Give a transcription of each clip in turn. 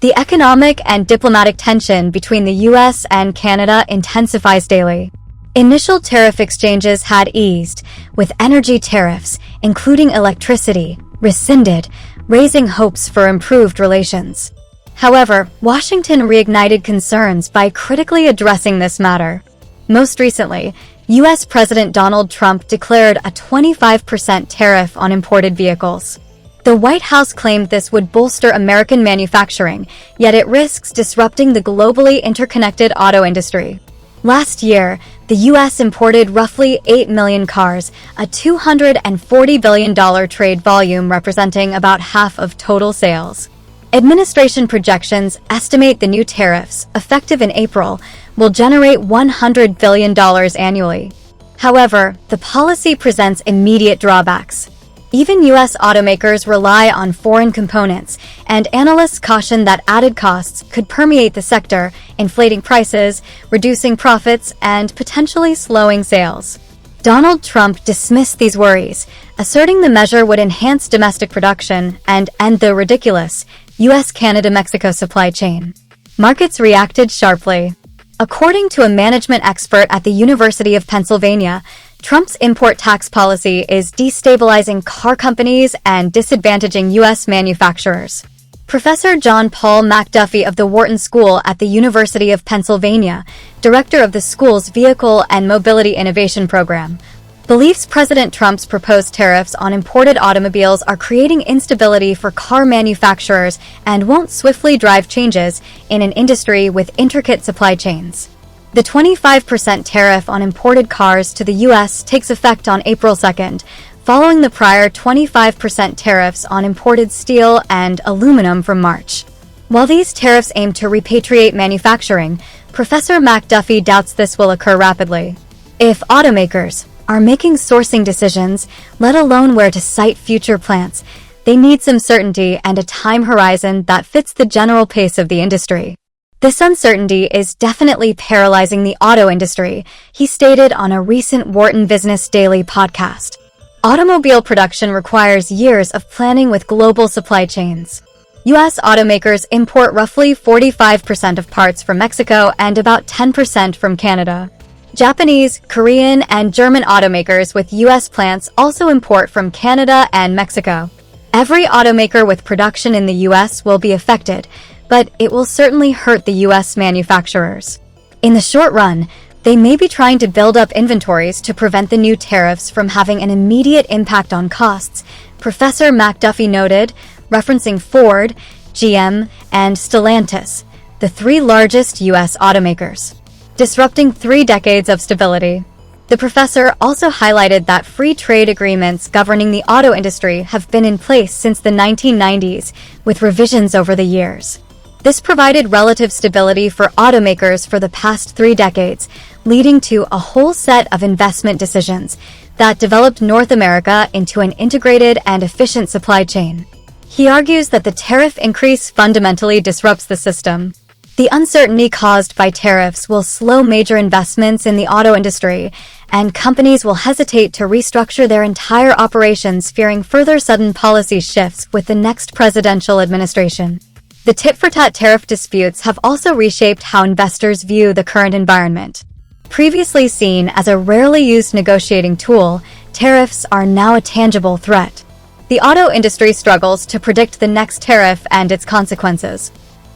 The economic and diplomatic tension between the US and Canada intensifies daily. Initial tariff exchanges had eased, with energy tariffs, including electricity, rescinded, raising hopes for improved relations. However, Washington reignited concerns by critically addressing this matter. Most recently, US President Donald Trump declared a 25% tariff on imported vehicles. The White House claimed this would bolster American manufacturing, yet it risks disrupting the globally interconnected auto industry. Last year, the U.S. imported roughly 8 million cars, a $240 billion trade volume representing about half of total sales. Administration projections estimate the new tariffs, effective in April, will generate $100 billion annually. However, the policy presents immediate drawbacks. Even U.S. automakers rely on foreign components, and analysts caution that added costs could permeate the sector, inflating prices, reducing profits, and potentially slowing sales. Donald Trump dismissed these worries, asserting the measure would enhance domestic production and end the ridiculous U.S.-Canada-Mexico supply chain. Markets reacted sharply. According to a management expert at the University of Pennsylvania, Trump's import tax policy is destabilizing car companies and disadvantaging U.S. manufacturers. Professor John Paul McDuffie of the Wharton School at the University of Pennsylvania, director of the school's Vehicle and Mobility Innovation Program, believes President Trump's proposed tariffs on imported automobiles are creating instability for car manufacturers and won't swiftly drive changes in an industry with intricate supply chains. The 25% tariff on imported cars to the U.S. takes effect on April 2nd, following the prior 25% tariffs on imported steel and aluminum from March. While these tariffs aim to repatriate manufacturing, Professor McDuffie doubts this will occur rapidly. If automakers are making sourcing decisions, let alone where to site future plants, they need some certainty and a time horizon that fits the general pace of the industry. This uncertainty is definitely paralyzing the auto industry, he stated on a recent Wharton Business Daily podcast. Automobile production requires years of planning with global supply chains. U.S. automakers import roughly 45% of parts from Mexico and about 10% from Canada. Japanese, Korean, and German automakers with U.S. plants also import from Canada and Mexico. Every automaker with production in the U.S. will be affected, but it will certainly hurt the U.S. manufacturers. In the short run, they may be trying to build up inventories to prevent the new tariffs from having an immediate impact on costs, Professor McDuffie noted, referencing Ford, GM, and Stellantis, the three largest U.S. automakers, disrupting 3 decades of stability. The professor also highlighted that free trade agreements governing the auto industry have been in place since the 1990s, with revisions over the years. This provided relative stability for automakers for the past 3 decades, leading to a whole set of investment decisions that developed North America into an integrated and efficient supply chain. He argues that the tariff increase fundamentally disrupts the system. The uncertainty caused by tariffs will slow major investments in the auto industry, and companies will hesitate to restructure their entire operations, fearing further sudden policy shifts with the next presidential administration. The tit-for-tat tariff disputes have also reshaped how investors view the current environment. Previously seen as a rarely used negotiating tool, tariffs are now a tangible threat. The auto industry struggles to predict the next tariff and its consequences.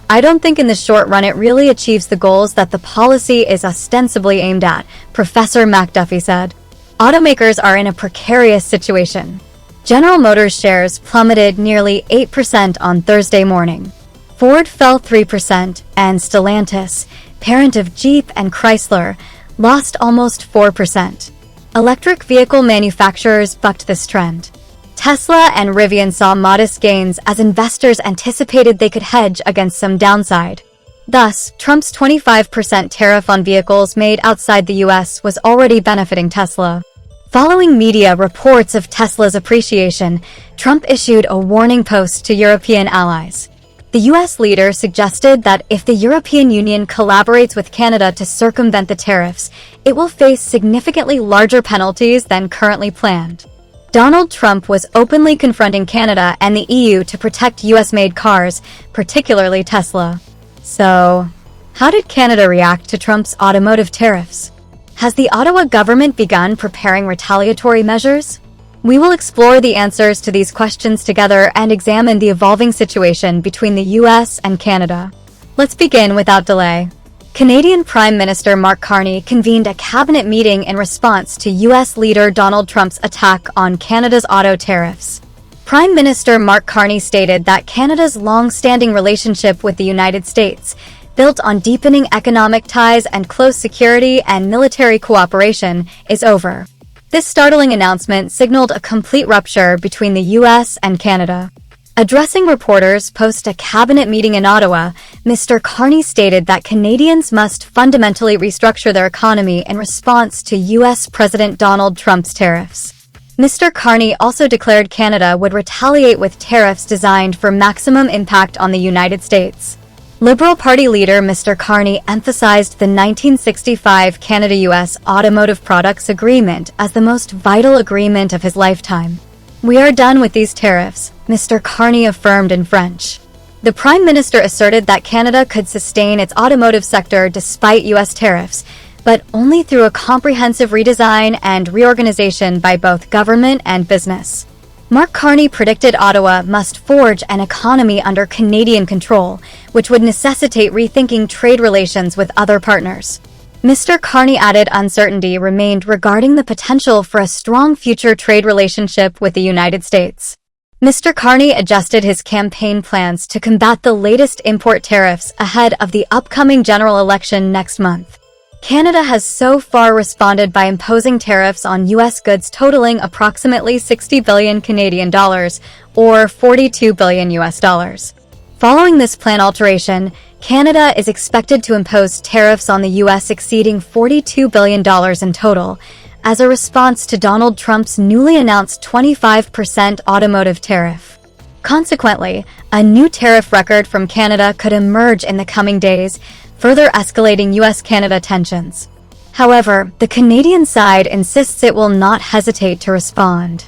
I don't think in the short run it really achieves the goals that the policy is ostensibly aimed at, Professor McDuffie said. Automakers are in a precarious situation. General Motors shares plummeted nearly 8% on Thursday morning. Ford fell 3%, and Stellantis, parent of Jeep and Chrysler, lost almost 4%. Electric vehicle manufacturers bucked this trend. Tesla and Rivian saw modest gains as investors anticipated they could hedge against some downside. Thus, Trump's 25% tariff on vehicles made outside the U.S. was already benefiting Tesla. Following media reports of Tesla's appreciation, Trump issued a warning post to European allies. The U.S. leader suggested that if the European Union collaborates with Canada to circumvent the tariffs, it will face significantly larger penalties than currently planned. Donald Trump was openly confronting Canada and the EU to protect US-made cars, particularly Tesla. So, how did Canada react to Trump's automotive tariffs? Has the Ottawa government begun preparing retaliatory measures? We will explore the answers to these questions together and examine the evolving situation between the US and Canada. Let's begin without delay. Canadian Prime Minister Mark Carney convened a cabinet meeting in response to US leader Donald Trump's attack on Canada's auto tariffs. Prime Minister Mark Carney stated that Canada's long-standing relationship with the United States, built on deepening economic ties and close security and military cooperation, is over. This startling announcement signaled a complete rupture between the US and Canada. Addressing reporters post a cabinet meeting in Ottawa, Mr. Carney stated that Canadians must fundamentally restructure their economy in response to US President Donald Trump's tariffs. Mr. Carney also declared Canada would retaliate with tariffs designed for maximum impact on the United States. Liberal Party leader Mr. Carney emphasized the 1965 Canada-US Automotive Products Agreement as the most vital agreement of his lifetime. "We are done with these tariffs," Mr. Carney affirmed in French. The Prime Minister asserted that Canada could sustain its automotive sector despite US tariffs, but only through a comprehensive redesign and reorganization by both government and business. Mark Carney predicted Ottawa must forge an economy under Canadian control, which would necessitate rethinking trade relations with other partners. Mr. Carney added uncertainty remained regarding the potential for a strong future trade relationship with the United States. Mr. Carney adjusted his campaign plans to combat the latest import tariffs ahead of the upcoming general election next month. Canada has so far responded by imposing tariffs on US goods totaling approximately 60 billion Canadian dollars or 42 billion US dollars. Following this plan alteration, Canada is expected to impose tariffs on the US exceeding $42 billion in total, as a response to Donald Trump's newly announced 25% automotive tariff. Consequently, a new tariff record from Canada could emerge in the coming days, further escalating US-Canada tensions. However, the Canadian side insists it will not hesitate to respond.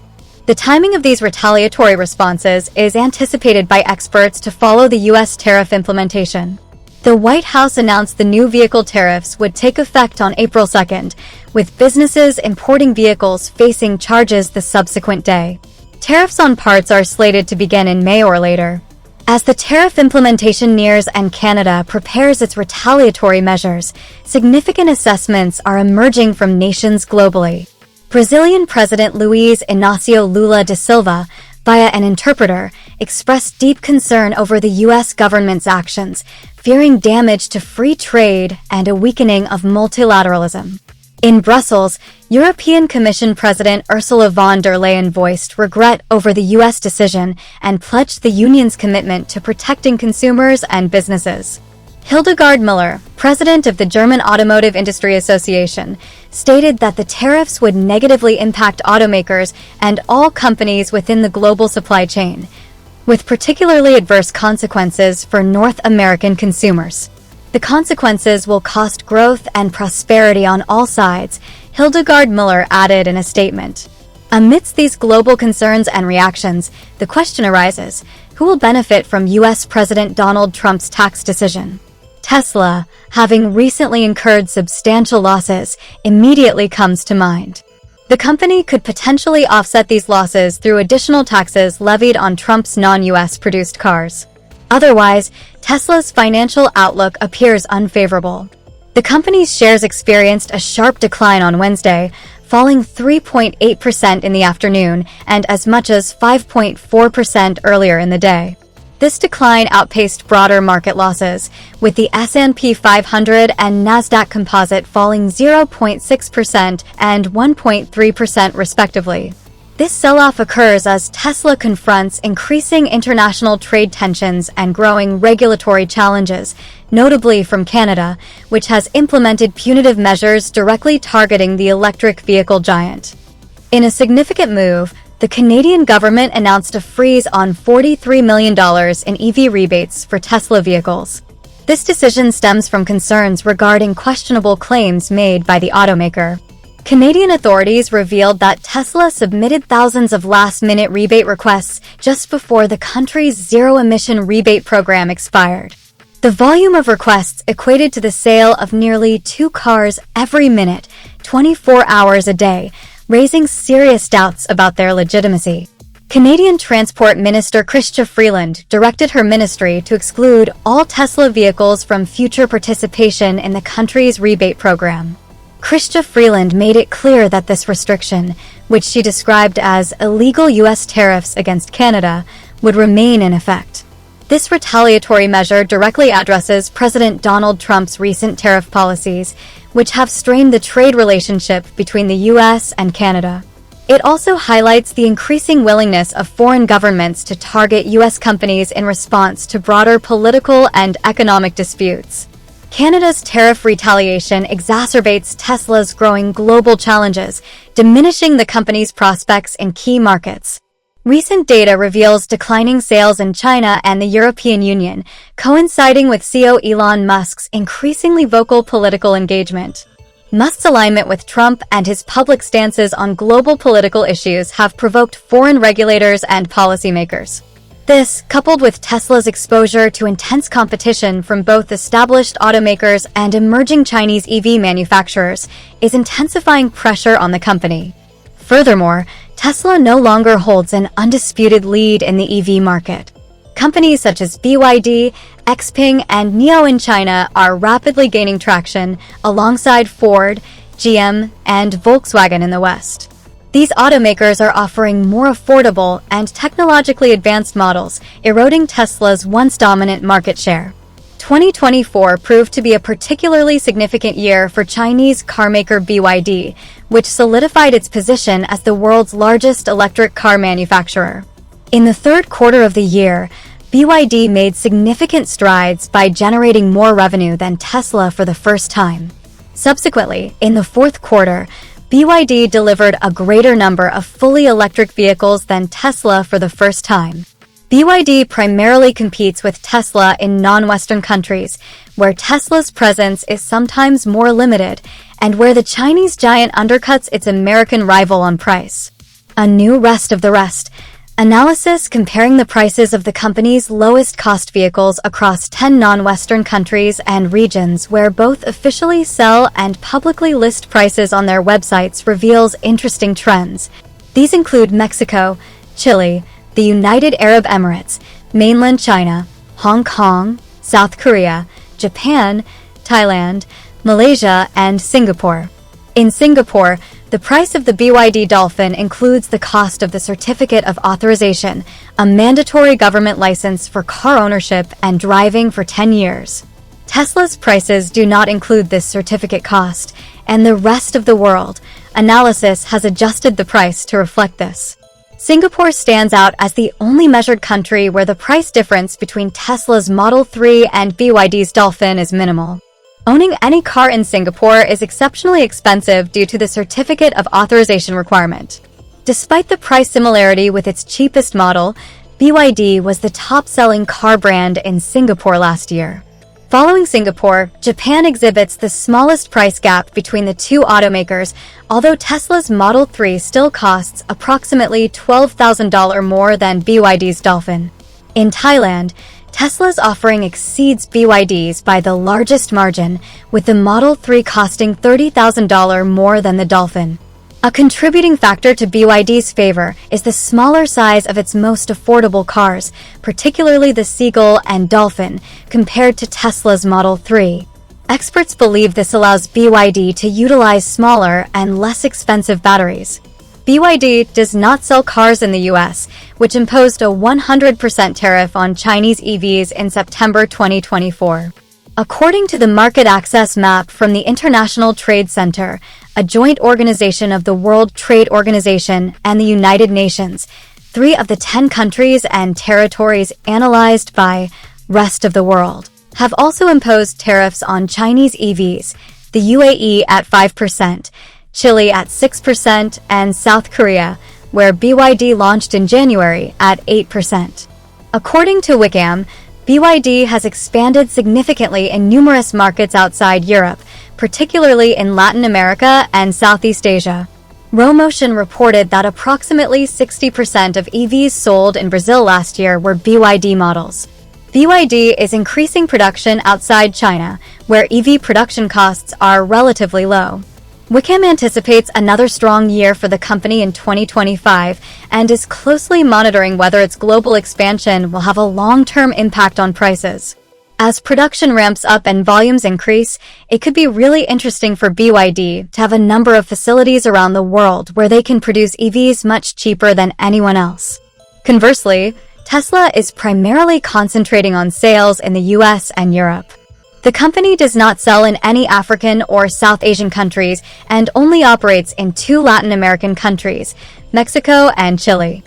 The timing of these retaliatory responses is anticipated by experts to follow the US tariff implementation. The White House announced the new vehicle tariffs would take effect on April 2nd, with businesses importing vehicles facing charges the subsequent day. Tariffs on parts are slated to begin in May or later. As the tariff implementation nears and Canada prepares its retaliatory measures, significant assessments are emerging from nations globally. Brazilian President Luiz Inácio Lula da Silva, via an interpreter, expressed deep concern over the US government's actions, fearing damage to free trade and a weakening of multilateralism. In Brussels, European Commission President Ursula von der Leyen voiced regret over the US decision and pledged the Union's commitment to protecting consumers and businesses. Hildegard Müller, president of the German Automotive Industry Association, stated that the tariffs would negatively impact automakers and all companies within the global supply chain, with particularly adverse consequences for North American consumers. The consequences will cost growth and prosperity on all sides, Hildegard Müller added in a statement. Amidst these global concerns and reactions, the question arises, who will benefit from US President Donald Trump's tax decision? Tesla, having recently incurred substantial losses, immediately comes to mind. The company could potentially offset these losses through additional taxes levied on Trump's non-US produced cars. Otherwise, Tesla's financial outlook appears unfavorable. The company's shares experienced a sharp decline on Wednesday, falling 3.8% in the afternoon and as much as 5.4% earlier in the day. This decline outpaced broader market losses, with the S&P 500 and Nasdaq Composite falling 0.6% and 1.3% respectively. This sell-off occurs as Tesla confronts increasing international trade tensions and growing regulatory challenges, notably from Canada, which has implemented punitive measures directly targeting the electric vehicle giant. In a significant move, the Canadian government announced a freeze on $43 million in EV rebates for Tesla vehicles. This decision stems from concerns regarding questionable claims made by the automaker. Canadian authorities revealed that Tesla submitted thousands of last-minute rebate requests just before the country's zero-emission rebate program expired. The volume of requests equated to the sale of nearly 2 cars every minute, 24 hours a day, raising serious doubts about their legitimacy. Canadian Transport Minister Chrystia Freeland directed her ministry to exclude all Tesla vehicles from future participation in the country's rebate program. Chrystia Freeland made it clear that this restriction, which she described as illegal U.S. tariffs against Canada, would remain in effect. This retaliatory measure directly addresses President Donald Trump's recent tariff policies, which have strained the trade relationship between the U.S. and Canada. It also highlights the increasing willingness of foreign governments to target U.S. companies in response to broader political and economic disputes. Canada's tariff retaliation exacerbates Tesla's growing global challenges, diminishing the company's prospects in key markets. Recent data reveals declining sales in China and the European Union, coinciding with CEO Elon Musk's increasingly vocal political engagement. Musk's alignment with Trump and his public stances on global political issues have provoked foreign regulators and policymakers. This, coupled with Tesla's exposure to intense competition from both established automakers and emerging Chinese EV manufacturers, is intensifying pressure on the company. Furthermore, Tesla no longer holds an undisputed lead in the EV market. Companies such as BYD, Xpeng, and NIO in China are rapidly gaining traction alongside Ford, GM, and Volkswagen in the West. These automakers are offering more affordable and technologically advanced models, eroding Tesla's once dominant market share. 2024 proved to be a particularly significant year for Chinese carmaker BYD, which solidified its position as the world's largest electric car manufacturer. In the third quarter of the year, BYD made significant strides by generating more revenue than Tesla for the first time. Subsequently, in the fourth quarter, BYD delivered a greater number of fully electric vehicles than Tesla for the first time. BYD primarily competes with Tesla in non-Western countries, where Tesla's presence is sometimes more limited and where the Chinese giant undercuts its American rival on price. A new rest of the rest. Analysis comparing the prices of the company's lowest-cost vehicles across 10 non-Western countries and regions where both officially sell and publicly list prices on their websites reveals interesting trends. These include Mexico, Chile, the United Arab Emirates, mainland China, Hong Kong, South Korea, Japan, Thailand, Malaysia, and Singapore. In Singapore, the price of the BYD Dolphin includes the cost of the Certificate of Authorization, a mandatory government license for car ownership and driving for 10 years. Tesla's prices do not include this certificate cost, and the rest of the world, analysis has adjusted the price to reflect this. Singapore stands out as the only measured country where the price difference between Tesla's Model 3 and BYD's Dolphin is minimal. Owning any car in Singapore is exceptionally expensive due to the Certificate of Authorization requirement. Despite the price similarity with its cheapest model, BYD was the top-selling car brand in Singapore last year. Following Singapore, Japan exhibits the smallest price gap between the two automakers, although Tesla's Model 3 still costs approximately $12,000 more than BYD's Dolphin. In Thailand, Tesla's offering exceeds BYD's by the largest margin, with the Model 3 costing $30,000 more than the Dolphin. A contributing factor to BYD's favor is the smaller size of its most affordable cars, particularly the Seagull and Dolphin, compared to Tesla's Model 3. Experts believe this allows BYD to utilize smaller and less expensive batteries. BYD does not sell cars in the US, which imposed a 100% tariff on Chinese EVs in September 2024. According to the market access map from the International Trade Center, a joint organization of the World Trade Organization and the United Nations, 3 of the 10 countries and territories analyzed by Rest of the World have also imposed tariffs on Chinese EVs, the UAE at 5%, Chile at 6%, and South Korea, where BYD launched in January, at 8%. According to Wickham, BYD has expanded significantly in numerous markets outside Europe, particularly in Latin America and Southeast Asia. Romotion reported that approximately 60% of EVs sold in Brazil last year were BYD models. BYD is increasing production outside China, where EV production costs are relatively low. Wickham anticipates another strong year for the company in 2025 and is closely monitoring whether its global expansion will have a long-term impact on prices. As production ramps up and volumes increase, it could be really interesting for BYD to have a number of facilities around the world where they can produce EVs much cheaper than anyone else. Conversely, Tesla is primarily concentrating on sales in the US and Europe. The company does not sell in any African or South Asian countries and only operates in 2 Latin American countries, Mexico and Chile.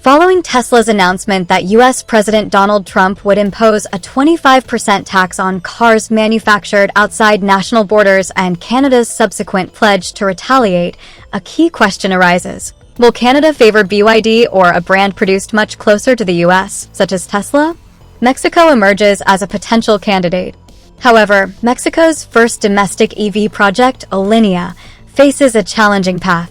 Following Tesla's announcement that US President Donald Trump would impose a 25% tax on cars manufactured outside national borders and Canada's subsequent pledge to retaliate, a key question arises. Will Canada favor BYD or a brand produced much closer to the US, such as Tesla? Mexico emerges as a potential candidate. However, Mexico's first domestic EV project, Alinea, faces a challenging path.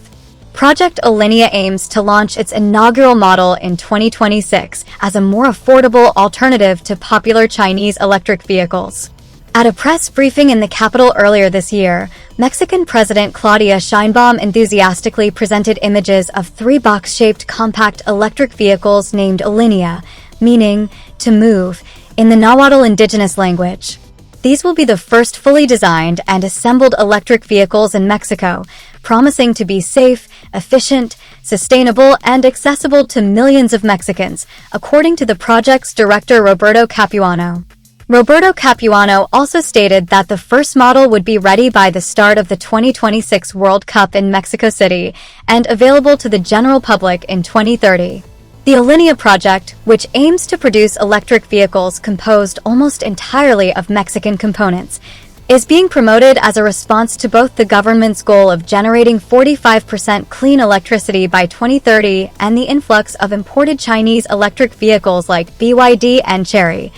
Project Alinea aims to launch its inaugural model in 2026 as a more affordable alternative to popular Chinese electric vehicles. At a press briefing in the capital earlier this year, Mexican President Claudia Sheinbaum enthusiastically presented images of 3 box-shaped compact electric vehicles named Alinea, meaning to move, in the Nahuatl indigenous language. These will be the first fully designed and assembled electric vehicles in Mexico, promising to be safe, efficient, sustainable, and accessible to millions of Mexicans, according to the project's director Roberto Capuano. Roberto Capuano also stated that the first model would be ready by the start of the 2026 World Cup in Mexico City and available to the general public in 2030. The Alinea project, which aims to produce electric vehicles composed almost entirely of Mexican components, is being promoted as a response to both the government's goal of generating 45% clean electricity by 2030 and the influx of imported Chinese electric vehicles like BYD and Chery,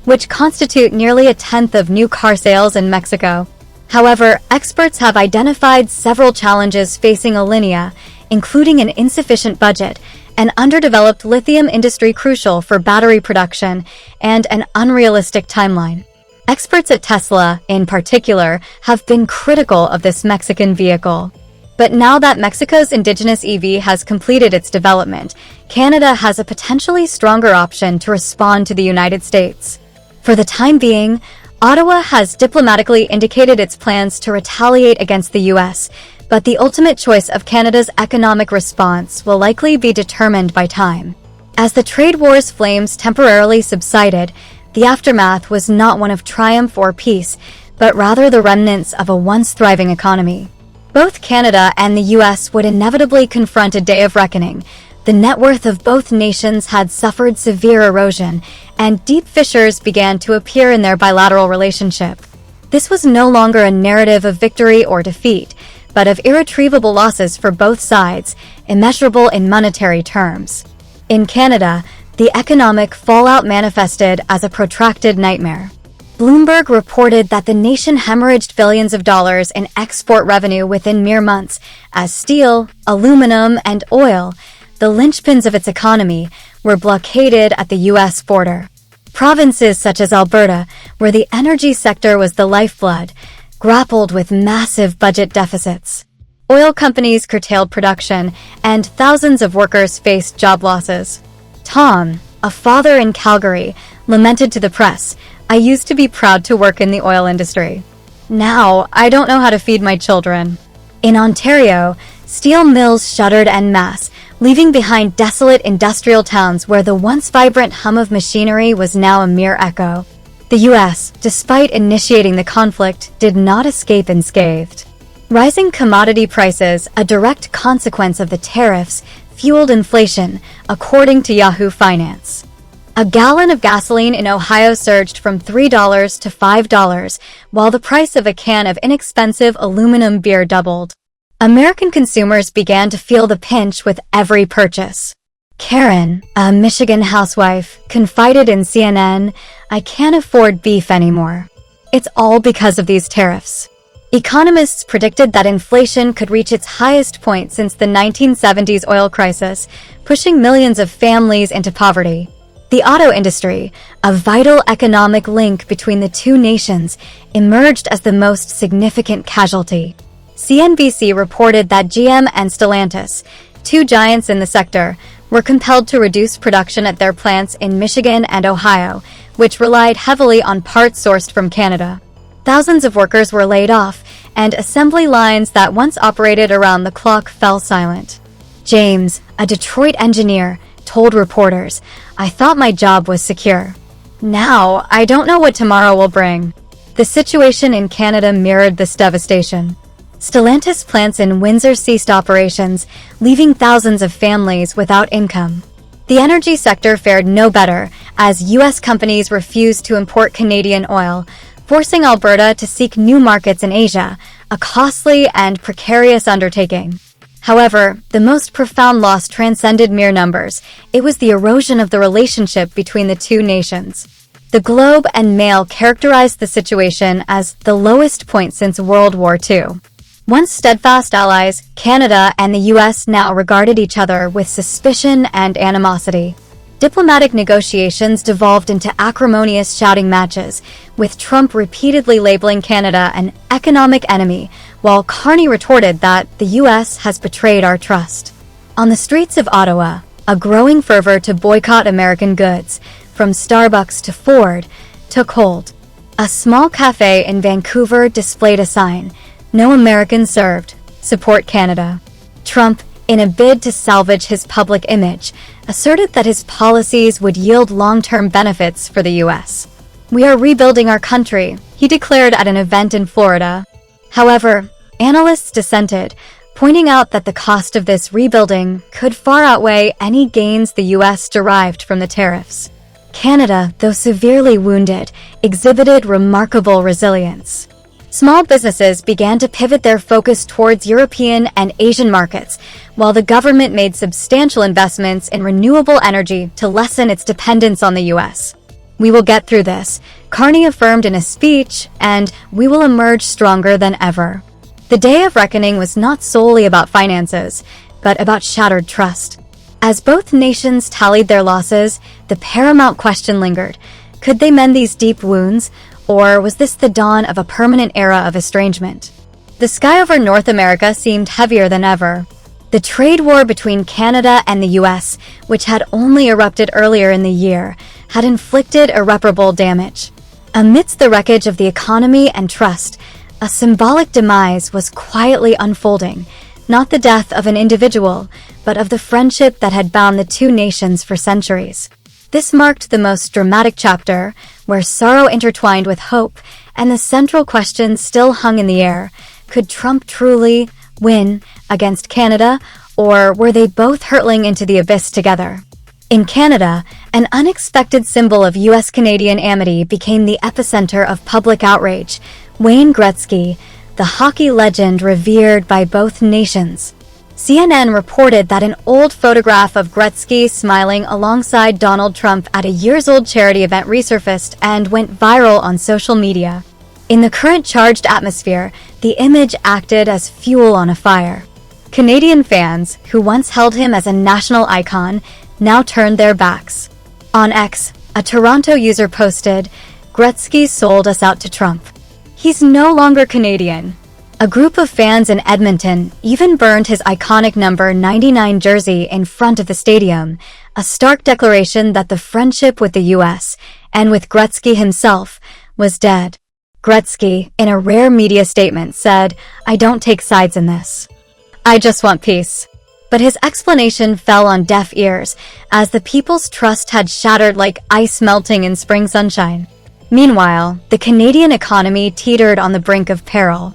which constitute nearly a tenth of new car sales in Mexico. However, experts have identified several challenges facing Alinea, including an insufficient budget, an underdeveloped lithium industry crucial for battery production, and an unrealistic timeline. Experts at Tesla, in particular, have been critical of this Mexican vehicle. But now that Mexico's indigenous EV has completed its development, Canada has a potentially stronger option to respond to the United States. For the time being, Ottawa has diplomatically indicated its plans to retaliate against the US, but the ultimate choice of Canada's economic response will likely be determined by time. As the trade war's flames temporarily subsided, the aftermath was not one of triumph or peace, but rather the remnants of a once thriving economy. Both Canada and the US would inevitably confront a day of reckoning. The net worth of both nations had suffered severe erosion, and deep fissures began to appear in their bilateral relationship. This was no longer a narrative of victory or defeat, but of irretrievable losses for both sides, immeasurable in monetary terms. In Canada, the economic fallout manifested as a protracted nightmare. Bloomberg reported that the nation hemorrhaged billions of dollars in export revenue within mere months, as steel, aluminum, and oil, the linchpins of its economy, were blockaded at the U.S. border. Provinces such as Alberta, where the energy sector was the lifeblood, grappled with massive budget deficits. Oil companies curtailed production, and thousands of workers faced job losses. Tom, a father in Calgary, lamented to the press, "I used to be proud to work in the oil industry. Now, I don't know how to feed my children." In Ontario, steel mills shuttered en masse, leaving behind desolate industrial towns where the once vibrant hum of machinery was now a mere echo. The U.S., despite initiating the conflict, did not escape unscathed. Rising commodity prices, a direct consequence of the tariffs, fueled inflation, according to Yahoo Finance. A gallon of gasoline in Ohio surged from $3 to $5, while the price of a can of inexpensive aluminum beer doubled. American consumers began to feel the pinch with every purchase. Karen, a Michigan housewife, confided in CNN, "I can't afford beef anymore. It's all because of these tariffs." Economists predicted that inflation could reach its highest point since the 1970s oil crisis, pushing millions of families into poverty. The auto industry, a vital economic link between the two nations, emerged as the most significant casualty. CNBC reported that GM and Stellantis, two giants in the sector, were compelled to reduce production at their plants in Michigan and Ohio, which relied heavily on parts sourced from Canada. Thousands of workers were laid off, and assembly lines that once operated around the clock fell silent. James, a Detroit engineer, told reporters, "I thought my job was secure. Now, I don't know what tomorrow will bring." The situation in Canada mirrored this devastation. Stellantis plants in Windsor ceased operations, leaving thousands of families without income. The energy sector fared no better, as U.S. companies refused to import Canadian oil, forcing Alberta to seek new markets in Asia, a costly and precarious undertaking. However, the most profound loss transcended mere numbers. It was the erosion of the relationship between the two nations. The Globe and Mail characterized the situation as the lowest point since World War II. Once steadfast allies, Canada and the U.S. now regarded each other with suspicion and animosity. Diplomatic negotiations devolved into acrimonious shouting matches, with Trump repeatedly labeling Canada an economic enemy, while Carney retorted that the U.S. has betrayed our trust. On the streets of Ottawa, a growing fervor to boycott American goods, from Starbucks to Ford, took hold. A small cafe in Vancouver displayed a sign, "No American served. Support Canada." Trump, in a bid to salvage his public image, asserted that his policies would yield long-term benefits for the U.S. "We are rebuilding our country," he declared at an event in Florida. However, analysts dissented, pointing out that the cost of this rebuilding could far outweigh any gains the U.S. derived from the tariffs. Canada, though severely wounded, exhibited remarkable resilience. Small businesses began to pivot their focus towards European and Asian markets, while the government made substantial investments in renewable energy to lessen its dependence on the U.S. "We will get through this," Carney affirmed in a speech, and "we will emerge stronger than ever." The day of reckoning was not solely about finances, but about shattered trust. As both nations tallied their losses, the paramount question lingered: could they mend these deep wounds, or was this the dawn of a permanent era of estrangement? The sky over North America seemed heavier than ever. The trade war between Canada and the U.S., which had only erupted earlier in the year, had inflicted irreparable damage. Amidst the wreckage of the economy and trust, a symbolic demise was quietly unfolding, not the death of an individual, but of the friendship that had bound the two nations for centuries. This marked the most dramatic chapter, where sorrow intertwined with hope, and the central question still hung in the air: could Trump truly win against Canada, or were they both hurtling into the abyss together? In Canada, an unexpected symbol of U.S.-Canadian amity became the epicenter of public outrage: Wayne Gretzky, the hockey legend revered by both nations. CNN reported that an old photograph of Gretzky smiling alongside Donald Trump at a years-old charity event resurfaced and went viral on social media. In the current charged atmosphere, the image acted as fuel on a fire. Canadian fans, who once held him as a national icon, now turned their backs. On X, a Toronto user posted, "Gretzky sold us out to Trump. He's no longer Canadian." A group of fans in Edmonton even burned his iconic number 99 jersey in front of the stadium, a stark declaration that the friendship with the U.S., and with Gretzky himself, was dead. Gretzky, in a rare media statement, said, "I don't take sides in this. I just want peace." But his explanation fell on deaf ears, as the people's trust had shattered like ice melting in spring sunshine. Meanwhile, the Canadian economy teetered on the brink of peril.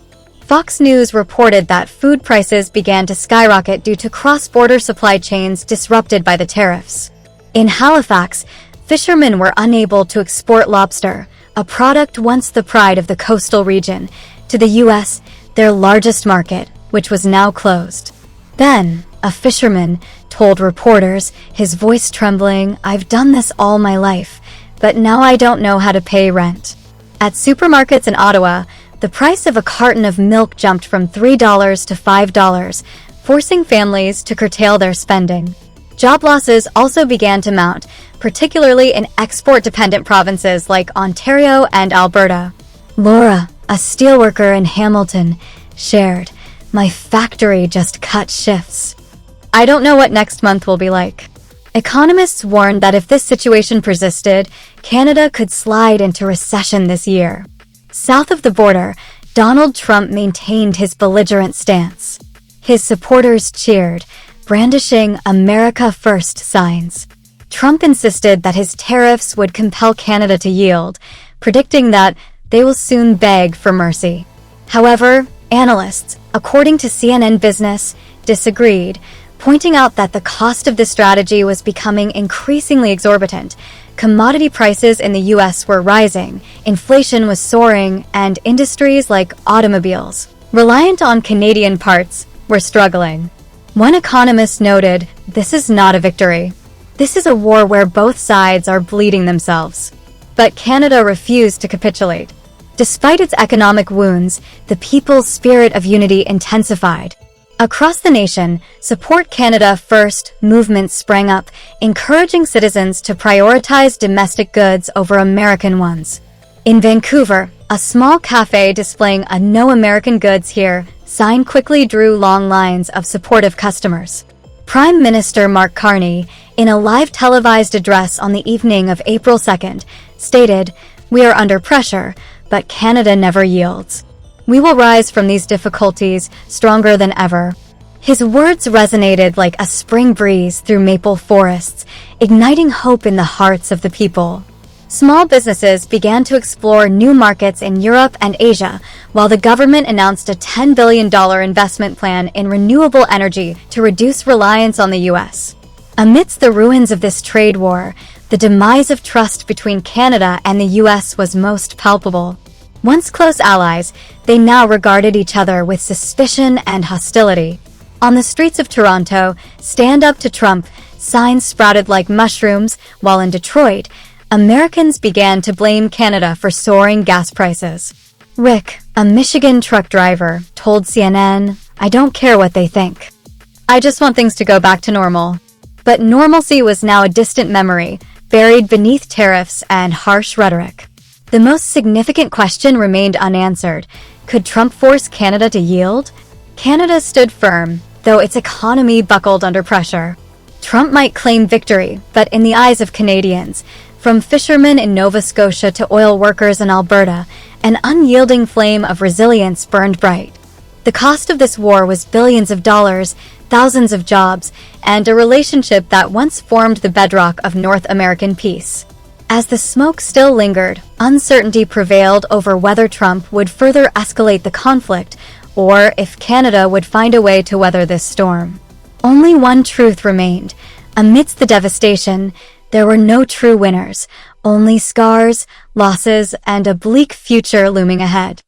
Fox News reported that food prices began to skyrocket due to cross-border supply chains disrupted by the tariffs. In Halifax, fishermen were unable to export lobster, a product once the pride of the coastal region, to the U.S., their largest market, which was now closed. Then, a fisherman told reporters, his voice trembling, "I've done this all my life, but now I don't know how to pay rent." At supermarkets in Ottawa, The price of a carton of milk jumped from $3 to $5, forcing families to curtail their spending. Job losses also began to mount, particularly in export-dependent provinces like Ontario and Alberta. Laura, a steelworker in Hamilton, shared, "My factory just cut shifts. I don't know what next month will be like." Economists warned that if this situation persisted, Canada could slide into recession this year. South of the border, Donald Trump maintained his belligerent stance. His supporters cheered, brandishing America First signs. Trump insisted that his tariffs would compel Canada to yield, predicting that they will soon beg for mercy. However, analysts, according to CNN Business, disagreed, pointing out that the cost of this strategy was becoming increasingly exorbitant. Commodity prices in the U.S. were rising, inflation was soaring, and industries like automobiles, reliant on Canadian parts, were struggling. One economist noted, "This is not a victory. This is a war where both sides are bleeding themselves." But Canada refused to capitulate. Despite its economic wounds, the people's spirit of unity intensified. Across the nation, Support Canada First movements sprang up, encouraging citizens to prioritize domestic goods over American ones. In Vancouver, a small cafe displaying a "No American Goods Here" sign quickly drew long lines of supportive customers. Prime Minister Mark Carney, in a live televised address on the evening of April 2nd, stated, "We are under pressure, but Canada never yields. We will rise from these difficulties stronger than ever." His words resonated like a spring breeze through maple forests, igniting hope in the hearts of the people. Small businesses began to explore new markets in Europe and Asia, while the government announced a $10 billion investment plan in renewable energy to reduce reliance on the U.S. Amidst the ruins of this trade war, the demise of trust between Canada and the U.S. was most palpable. Once close allies, they now regarded each other with suspicion and hostility. On the streets of Toronto, "Stand Up to Trump" signs sprouted like mushrooms, while in Detroit, Americans began to blame Canada for soaring gas prices. Rick, a Michigan truck driver, told CNN, "I don't care what they think. I just want things to go back to normal." But normalcy was now a distant memory, buried beneath tariffs and harsh rhetoric. The most significant question remained unanswered. Could Trump force Canada to yield? Canada stood firm, though its economy buckled under pressure. Trump might claim victory, but in the eyes of Canadians, from fishermen in Nova Scotia to oil workers in Alberta, an unyielding flame of resilience burned bright. The cost of this war was billions of dollars, thousands of jobs, and a relationship that once formed the bedrock of North American peace. As the smoke still lingered, uncertainty prevailed over whether Trump would further escalate the conflict or if Canada would find a way to weather this storm. Only one truth remained. Amidst the devastation, there were no true winners, only scars, losses, and a bleak future looming ahead.